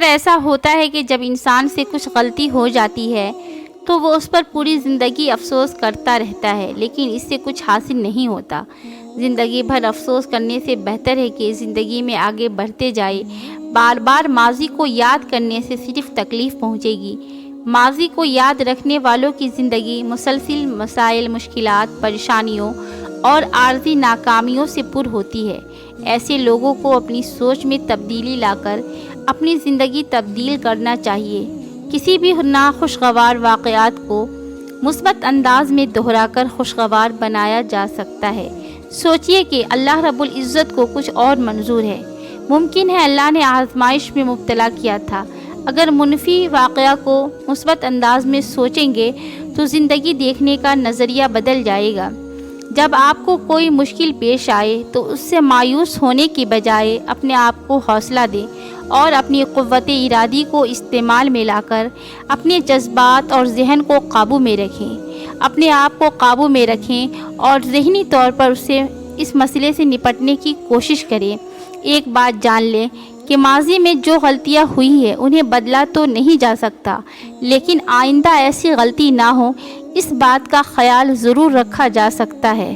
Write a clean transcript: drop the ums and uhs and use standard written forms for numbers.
ایسا ہوتا ہے کہ جب انسان سے کچھ غلطی ہو جاتی ہے تو وہ اس پر پوری زندگی افسوس کرتا رہتا ہے، لیکن اس سے کچھ حاصل نہیں ہوتا۔ زندگی بھر افسوس کرنے سے بہتر ہے کہ زندگی میں آگے بڑھتے جائے۔ بار بار ماضی کو یاد کرنے سے صرف تکلیف پہنچے گی۔ ماضی کو یاد رکھنے والوں کی زندگی مسلسل مسائل، مشکلات، پریشانیوں اور عارضی ناکامیوں سے پر ہوتی ہے۔ ایسے لوگوں کو اپنی سوچ میں تبدیلی لا کر اپنی زندگی تبدیل کرنا چاہیے۔ کسی بھی ناخوشگوار واقعات کو مثبت انداز میں دہرا کر خوشگوار بنایا جا سکتا ہے۔ سوچئے کہ اللہ رب العزت کو کچھ اور منظور ہے۔ ممکن ہے اللہ نے آزمائش میں مبتلا کیا تھا۔ اگر منفی واقعہ کو مثبت انداز میں سوچیں گے تو زندگی دیکھنے کا نظریہ بدل جائے گا۔ جب آپ کو کوئی مشکل پیش آئے تو اس سے مایوس ہونے کی بجائے اپنے آپ کو حوصلہ دیں اور اپنی قوت ارادی کو استعمال میں لا کر اپنے جذبات اور ذہن کو قابو میں رکھیں۔ اپنے آپ کو قابو میں رکھیں اور ذہنی طور پر اس مسئلے سے نپٹنے کی کوشش کریں۔ ایک بات جان لیں کہ ماضی میں جو غلطیاں ہوئی ہیں انہیں بدلا تو نہیں جا سکتا، لیکن آئندہ ایسی غلطی نہ ہو اس بات کا خیال ضرور رکھا جا سکتا ہے۔